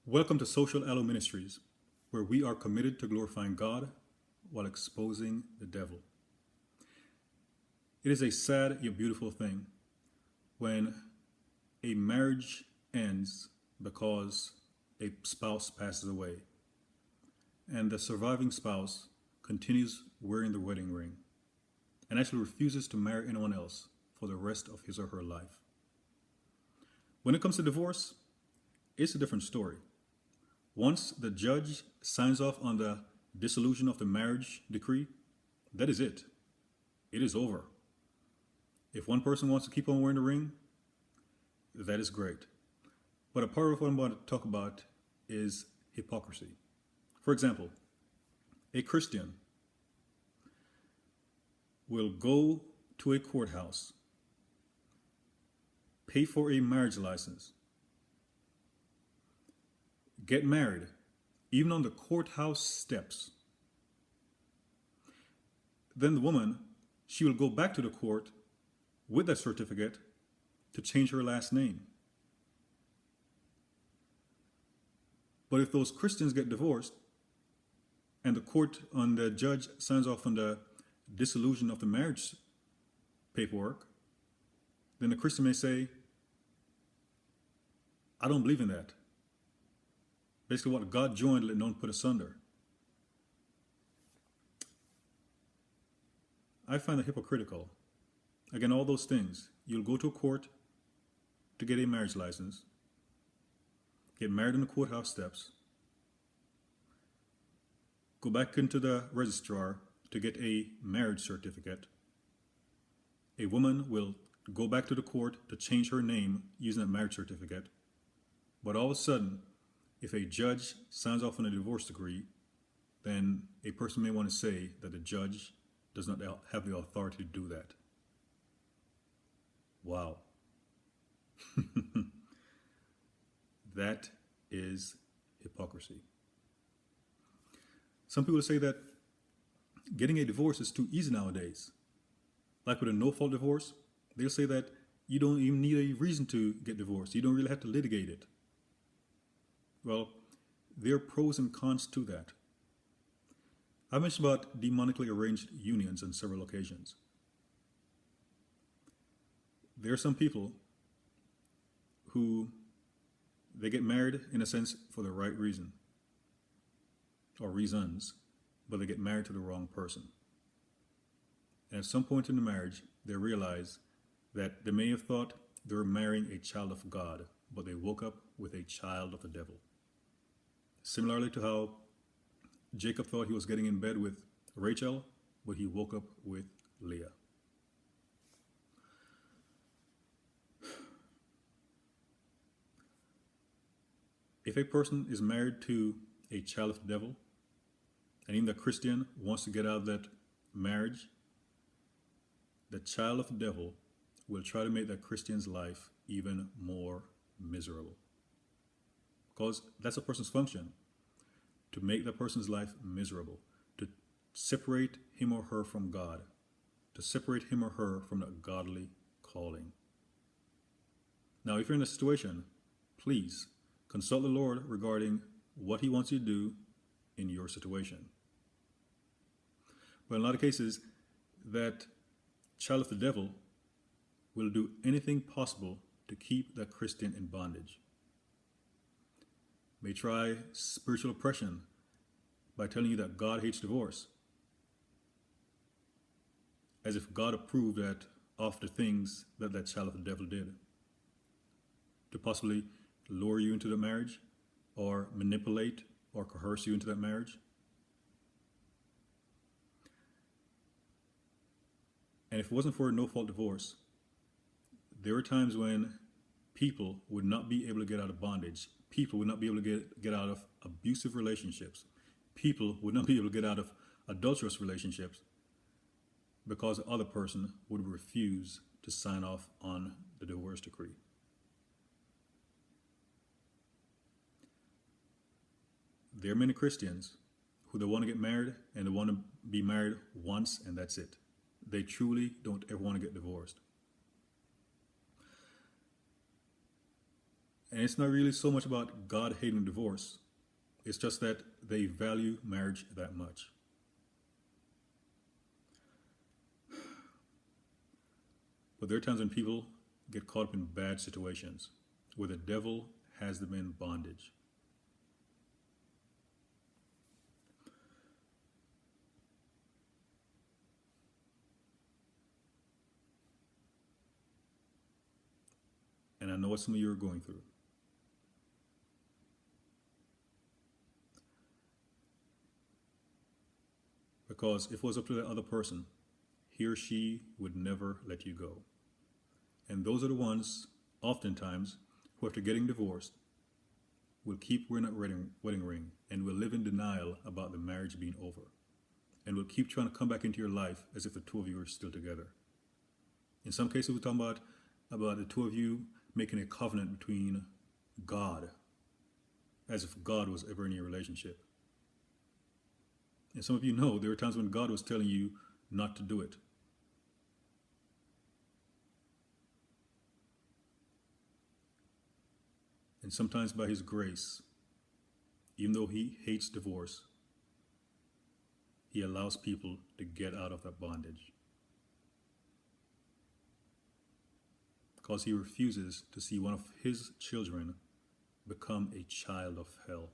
Welcome to Social ALOE Ministries, where we are committed to glorifying God while exposing the devil. It is a sad yet beautiful thing when a marriage ends because a spouse passes away and the surviving spouse continues wearing the wedding ring and actually refuses to marry anyone else for the rest of his or her life. When it comes to divorce, it's a different story. Once the judge signs off on the dissolution of the marriage decree, that is it. It is over. If one person wants to keep on wearing the ring, that is great. But a part of what I'm going to talk about is hypocrisy. For example, a Christian will go to a courthouse, pay for a marriage license, get married, even on the courthouse steps. Then the woman, she will go back to the court with that certificate to change her last name. But if those Christians get divorced and the judge signs off on the dissolution of the marriage paperwork, then the Christian may say, I don't believe in that. Basically, what God joined, let no one put asunder. I find that hypocritical. Again, all those things. You'll go to a court to get a marriage license, get married on the courthouse steps, go back into the registrar to get a marriage certificate. A woman will go back to the court to change her name using that marriage certificate. But all of a sudden, if a judge signs off on a divorce decree, then a person may want to say that the judge does not have the authority to do that. Wow. That is hypocrisy. Some people say that getting a divorce is too easy nowadays. Like with a no-fault divorce, they'll say that you don't even need a reason to get divorced. You don't really have to litigate it. Well, there are pros and cons to that. I mentioned about demonically arranged unions on several occasions. There are some people who they get married, in a sense, for the right reason or reasons, but they get married to the wrong person. And at some point in the marriage, they realize that they may have thought they were marrying a child of God, but they woke up with a child of the devil. Similarly to how Jacob thought he was getting in bed with Rachel, but he woke up with Leah. If a person is married to a child of the devil, and even the Christian wants to get out of that marriage, the child of the devil will try to make that Christian's life even more miserable. Because that's a person's function, to make that person's life miserable, to separate him or her from God, to separate him or her from that godly calling. Now, if you're in a situation, please consult the Lord regarding what He wants you to do in your situation. But in a lot of cases, that child of the devil will do anything possible to keep that Christian in bondage. May try spiritual oppression by telling you that God hates divorce, as if God approved of the things that child of the devil did, to possibly lure you into the marriage or manipulate or coerce you into that marriage. And if it wasn't for a no-fault divorce, there were times when people would not be able to get out of bondage. People would not be able to get out of abusive relationships. People would not be able to get out of adulterous relationships because the other person would refuse to sign off on the divorce decree. There are many Christians who they want to get married and they want to be married once and that's it. They truly don't ever want to get divorced. And it's not really so much about God hating divorce. It's just that they value marriage that much. But there are times when people get caught up in bad situations where the devil has them in bondage. And I know what some of you are going through. Because if it was up to that other person, he or she would never let you go. And those are the ones, oftentimes, who after getting divorced, will keep wearing that wedding ring and will live in denial about the marriage being over. And will keep trying to come back into your life as if the two of you are still together. In some cases, we're talking about the two of you making a covenant between God, as if God was ever in your relationship. And some of you know there were times when God was telling you not to do it. And sometimes by his grace, even though he hates divorce, he allows people to get out of that bondage. Because he refuses to see one of his children become a child of hell.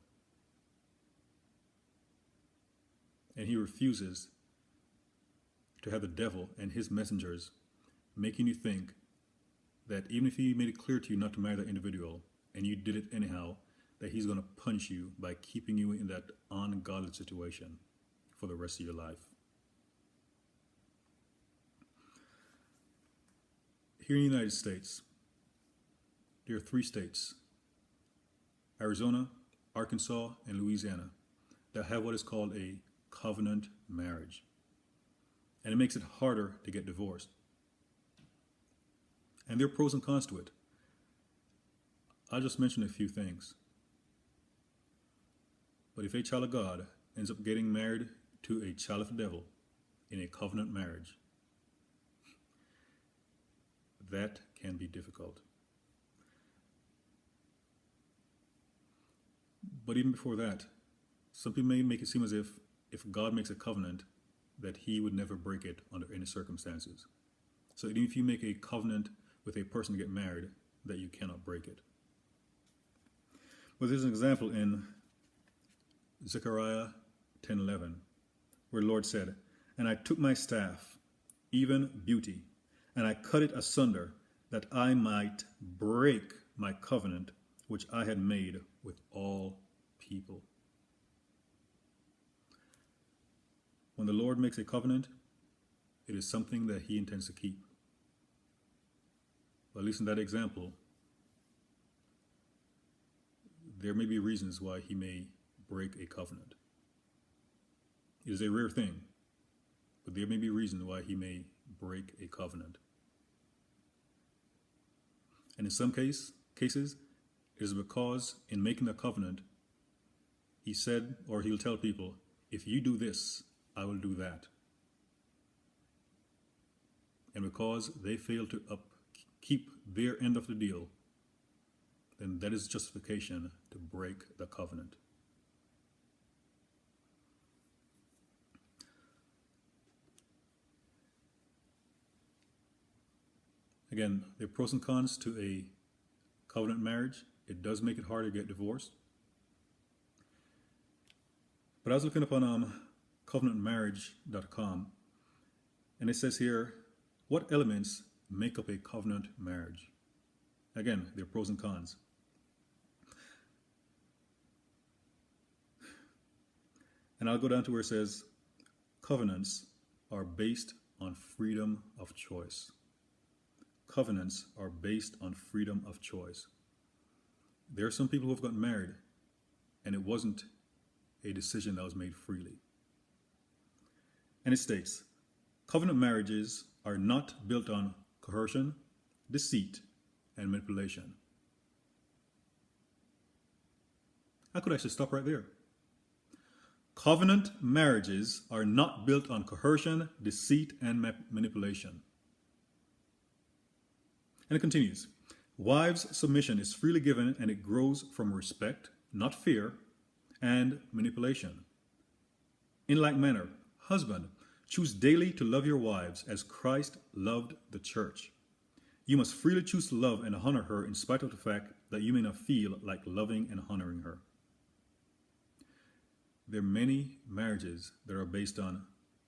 And he refuses to have the devil and his messengers making you think that even if he made it clear to you not to marry that individual, and you did it anyhow, that he's going to punish you by keeping you in that ungodly situation for the rest of your life. Here in the United States, there are 3 states, Arizona, Arkansas, and Louisiana, that have what is called a covenant marriage. And it makes it harder to get divorced. And there are pros and cons to it. I'll just mention a few things. But if a child of God ends up getting married to a child of the devil in a covenant marriage, that can be difficult. But even before that, some people may make it seem as if God makes a covenant, that he would never break it under any circumstances. So even if you make a covenant with a person to get married, that you cannot break it. But there's an example in Zechariah 10:11, where the Lord said, "And I took my staff, even beauty, and I cut it asunder, that I might break my covenant which I had made with all people." When the Lord makes a covenant, it is something that he intends to keep. Well, at least in that example, there may be reasons why he may break a covenant. It is a rare thing, but there may be reasons why he may break a covenant. And in some cases, it is because in making the covenant, he said, or he'll tell people, if you do this, I will do that. And because they fail to keep their end of the deal, then that is justification to break the covenant. Again, there are pros and cons to a covenant marriage. It does make it harder to get divorced. But I was looking up on covenantmarriage.com, and it says here, what elements make up a covenant marriage? Again, there are pros and cons. And I'll go down to where it says, covenants are based on freedom of choice. Covenants are based on freedom of choice. There are some people who have gotten married, and it wasn't a decision that was made freely. And it states, covenant marriages are not built on coercion, deceit, and manipulation. I could actually stop right there. Covenant marriages are not built on coercion, deceit, and manipulation. And it continues. Wives' submission is freely given and it grows from respect, not fear, and manipulation. In like manner, husband, choose daily to love your wives as Christ loved the church. You must freely choose to love and honor her in spite of the fact that you may not feel like loving and honoring her. There are many marriages that are based on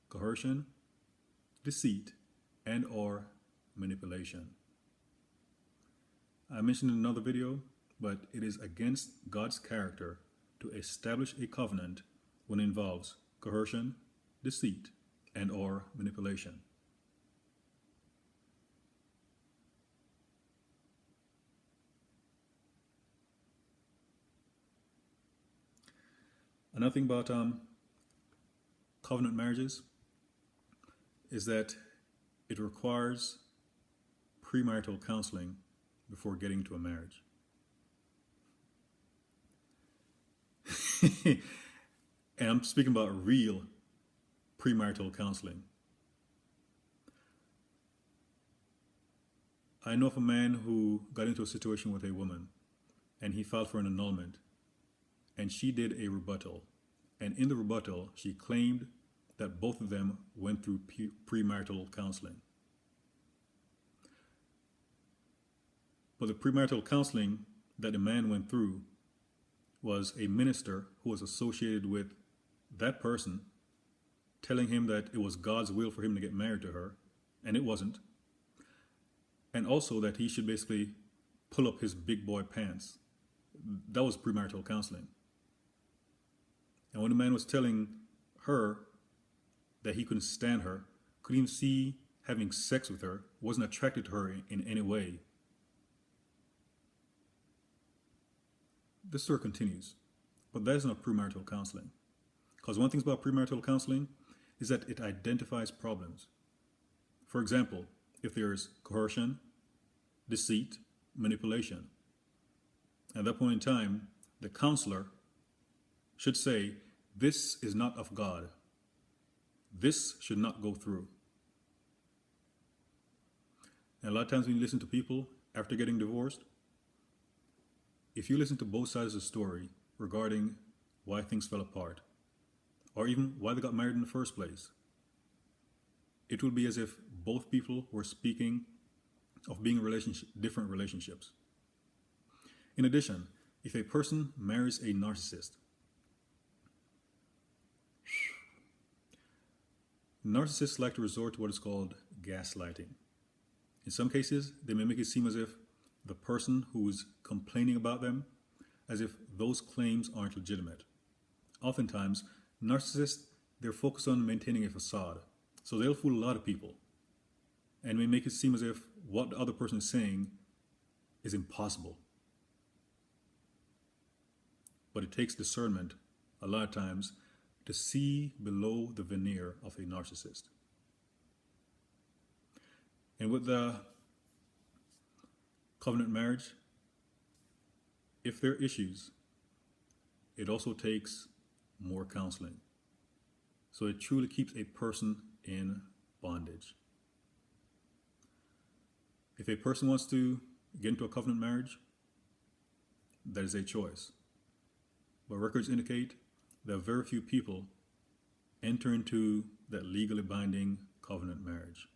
coercion, deceit, and or manipulation. I mentioned in another video, but it is against God's character to establish a covenant when it involves coercion, deceit, and or manipulation. Another thing about covenant marriages is that it requires premarital counseling before getting to a marriage. And I'm speaking about real premarital counseling. I know of a man who got into a situation with a woman and he filed for an annulment, and she did a rebuttal. And in the rebuttal, she claimed that both of them went through premarital counseling. But the premarital counseling that the man went through was a minister who was associated with that person telling him that it was God's will for him to get married to her, and it wasn't. And also that he should basically pull up his big boy pants. That was premarital counseling. And when the man was telling her that he couldn't stand her, couldn't even see having sex with her, wasn't attracted to her in any way, the story continues. But that is not premarital counseling. Because one thing about premarital counseling is that it identifies problems. For example, if there is coercion, deceit, manipulation, at that point in time, the counselor should say, this is not of God. This should not go through. And a lot of times when you listen to people after getting divorced, if you listen to both sides of the story regarding why things fell apart, or even why they got married in the first place, it will be as if both people were speaking of being different relationships. In addition, if a person marries a narcissist, narcissists like to resort to what is called gaslighting. In some cases, they may make it seem as if the person who's complaining about them, as if those claims aren't legitimate. Oftentimes, narcissists, they're focused on maintaining a facade. So they'll fool a lot of people and may make it seem as if what the other person is saying is impossible. But it takes discernment a lot of times to see below the veneer of a narcissist. And with the covenant marriage, if there are issues, it also takes more counseling. So it truly keeps a person in bondage. If a person wants to get into a covenant marriage, that is a choice. But records indicate that very few people enter into that legally binding covenant marriage.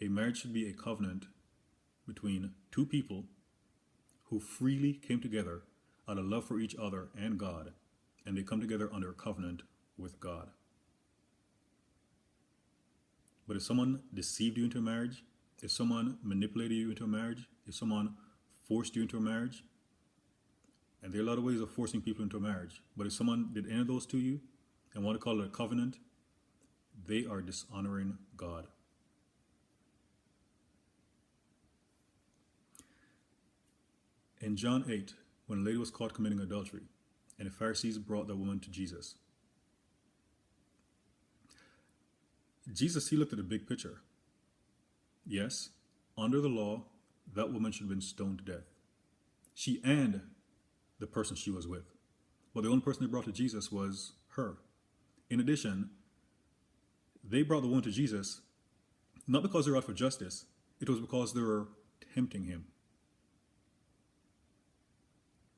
A marriage should be a covenant between two people who freely came together out of love for each other and God, and they come together under a covenant with God. But if someone deceived you into a marriage, if someone manipulated you into a marriage, if someone forced you into a marriage, and there are a lot of ways of forcing people into a marriage, but if someone did any of those to you and want to call it a covenant, they are dishonoring God. In John 8, when a lady was caught committing adultery, and the Pharisees brought the woman to Jesus, he looked at the big picture. Yes, under the law, that woman should have been stoned to death. She and the person she was with. But the only person they brought to Jesus was her. In addition, they brought the woman to Jesus not because they were out for justice. It was because they were tempting him.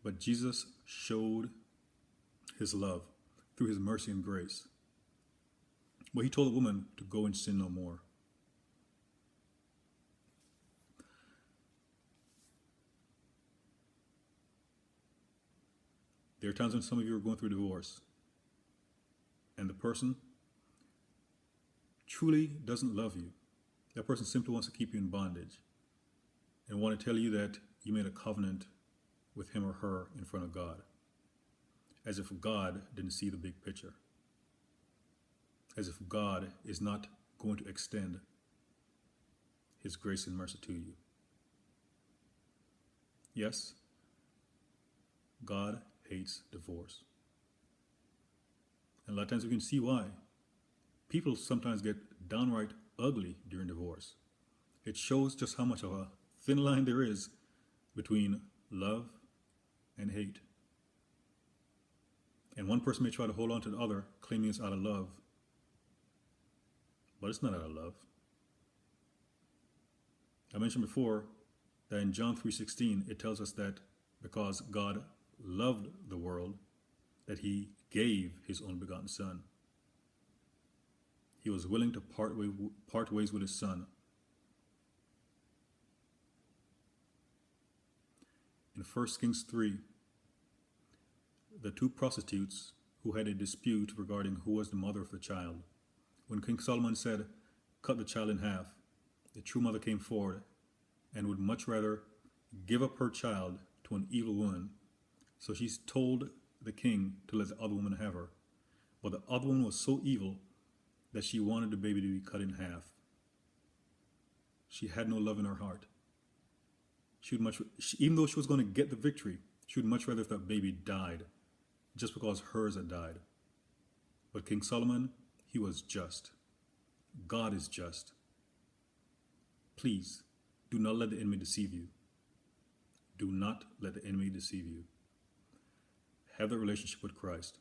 But Jesus showed his love through his mercy and grace. But he told the woman to go and sin no more. There are times when some of you are going through a divorce, and the person truly doesn't love you. That person simply wants to keep you in bondage and want to tell you that you made a covenant with him or her in front of God, as if God didn't see the big picture, as if God is not going to extend his grace and mercy to you. Yes, God hates divorce. And a lot of times we can see why. People sometimes get downright ugly during divorce. It shows just how much of a thin line there is between love and hate. And one person may try to hold on to the other, claiming it's out of love. But it's not out of love. I mentioned before that in John 3:16, it tells us that because God loved the world, that he gave his only begotten Son. He was willing to part ways with his Son. In 1 Kings 3, the two prostitutes who had a dispute regarding who was the mother of the child, when King Solomon said, "Cut the child in half," the true mother came forward and would much rather give up her child to an evil woman. So she told the king to let the other woman have her. But the other woman was so evil that she wanted the baby to be cut in half. She had no love in her heart. Even though she was going to get the victory, she would much rather if that baby died, just because hers had died. But King Solomon, he was just. God is just. Please, do not let the enemy deceive you. Do not let the enemy deceive you. Have that relationship with Christ.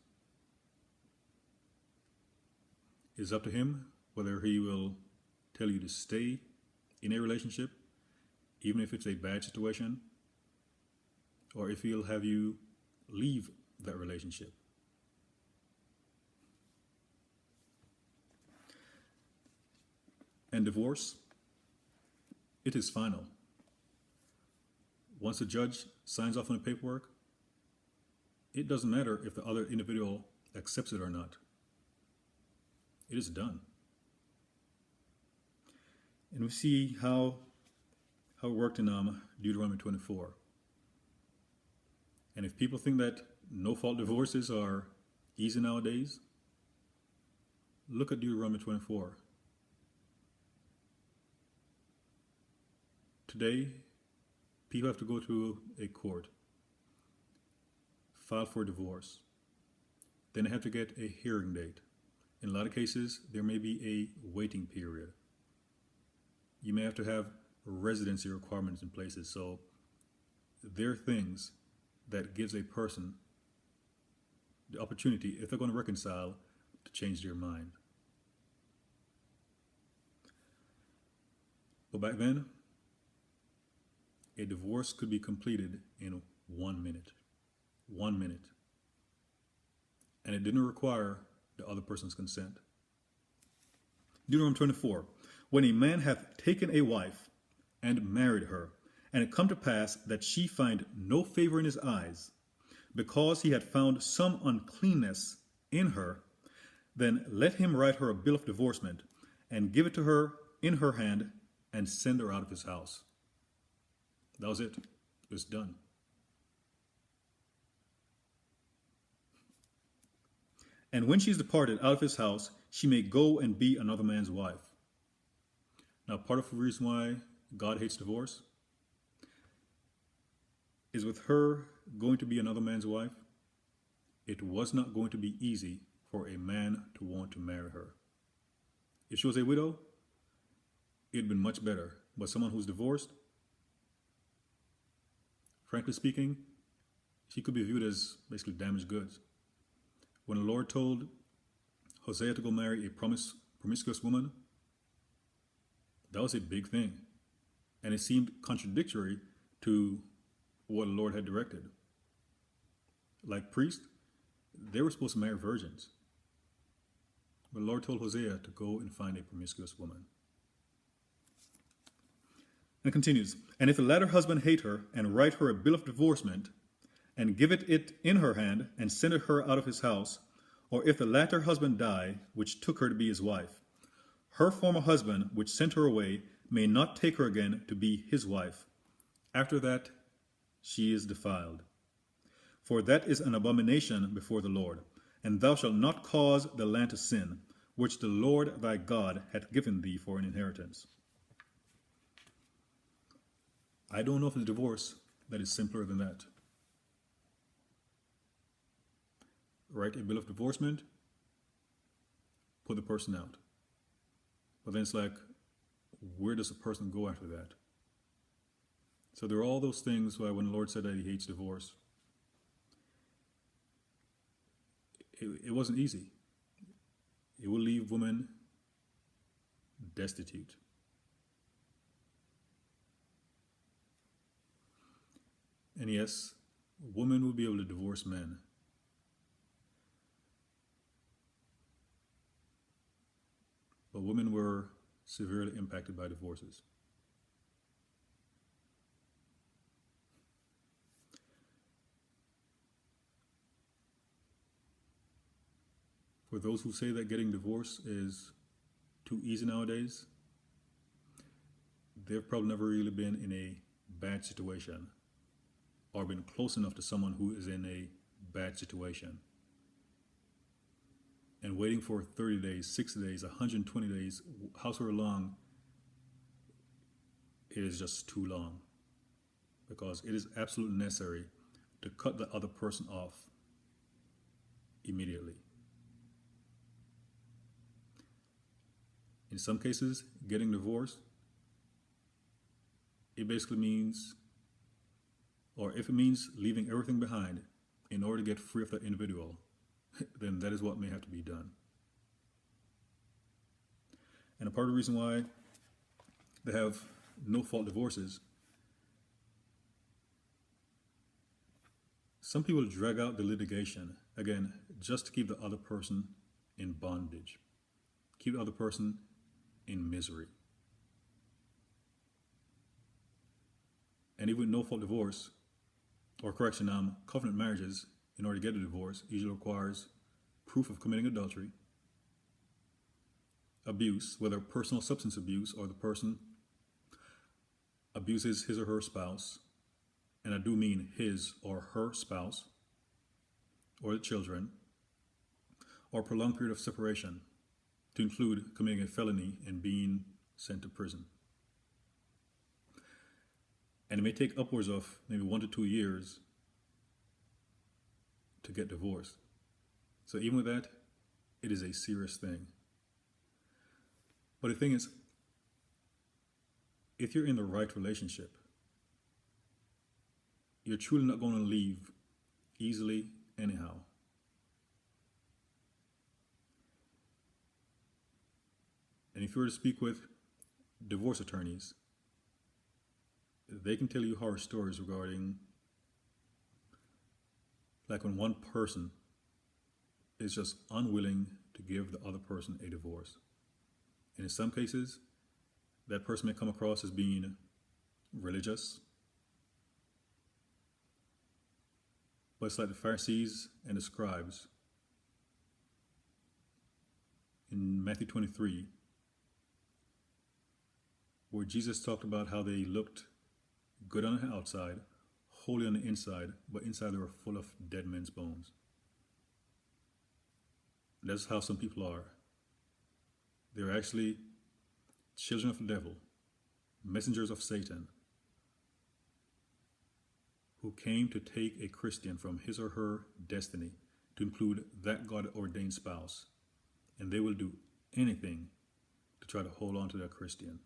It's up to him whether he will tell you to stay in a relationship, even if it's a bad situation, or if he'll have you leave that relationship. And divorce, it is final. Once a judge signs off on the paperwork, it doesn't matter if the other individual accepts it or not. It is done. And we see how it worked in Deuteronomy 24. And if people think that no-fault divorces are easy nowadays, look at Deuteronomy 24. Today, people have to go to a court, file for divorce. Then they have to get a hearing date. In a lot of cases, there may be a waiting period. You may have to have residency requirements in places. So there are things that gives a person the opportunity, if they're going to reconcile, to change their mind. But back then, a divorce could be completed in 1 minute. 1 minute. And it didn't require the other person's consent. Deuteronomy 24. When a man hath taken a wife and married her, and it come to pass that she find no favor in his eyes, because he had found some uncleanness in her, then let him write her a bill of divorcement, and give it to her in her hand, and send her out of his house. That was it. It was done. And when she is departed out of his house, she may go and be another man's wife. Now, part of the reason why God hates divorce is with her going to be another man's wife, it was not going to be easy for a man to want to marry her. If she was a widow, it'd been much better. But someone who's divorced, frankly speaking, she could be viewed as basically damaged goods. When the Lord told Hosea to go marry a promiscuous woman, that was a big thing. And it seemed contradictory to what the Lord had directed. like priests, they were supposed to marry virgins. But the Lord told Hosea to go and find a promiscuous woman. And it continues, and if the latter husband hate her, and write her a bill of divorcement, and give it in her hand, and send her out of his house, or if the latter husband die, which took her to be his wife, her former husband, which sent her away, may not take her again to be his wife. After that, she is defiled. For that is an abomination before the Lord. And thou shalt not cause the land to sin, which the Lord thy God hath given thee for an inheritance. I don't know of a divorce that is simpler than that. Write a bill of divorcement, put the person out. But then it's like, where does a person go after that? So there are all those things why when the Lord said that he hates divorce, it wasn't easy. It will leave women destitute. And yes, women will be able to divorce men. But women were severely impacted by divorces. For those who say that getting divorced is too easy nowadays, they've probably never really been in a bad situation or been close enough to someone who is in a bad situation. And waiting for 30 days, 60 days, 120 days, however long, it is just too long. Because it is absolutely necessary to cut the other person off immediately. In some cases, getting divorced, it basically means, or if it means leaving everything behind in order to get free of that individual, then that is what may have to be done. And a part of the reason why they have no-fault divorces, some people drag out the litigation, again, just to keep the other person in bondage, keep the other person in misery. And even with no-fault divorce, or correction, covenant marriages, in order to get a divorce, usually requires proof of committing adultery, abuse, whether personal substance abuse or the person abuses his or her spouse, and I do mean his or her spouse, or the children, or prolonged period of separation, to include committing a felony and being sent to prison. And it may take upwards of maybe 1 to 2 years to get divorced. So even with that, it is a serious thing. But the thing is, if you're in the right relationship, you're truly not going to leave easily anyhow. And if you were to speak with divorce attorneys, they can tell you horror stories regarding like when one person is just unwilling to give the other person a divorce. And in some cases, that person may come across as being religious. But it's like the Pharisees and the scribes in Matthew 23, where Jesus talked about how they looked good on the outside, holy on the inside, but inside they were full of dead men's bones. That's how some people are. They're actually children of the devil, messengers of Satan, who came to take a Christian from his or her destiny to include that God-ordained spouse. And they will do anything to try to hold on to that Christian.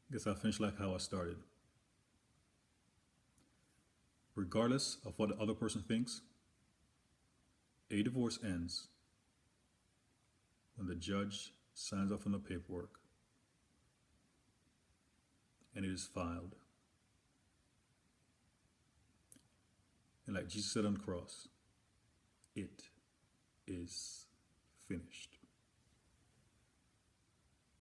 I guess I'll finish like how I started. Regardless of what the other person thinks, a divorce ends when the judge signs off on the paperwork and it is filed. And like Jesus said on the cross, it is finished.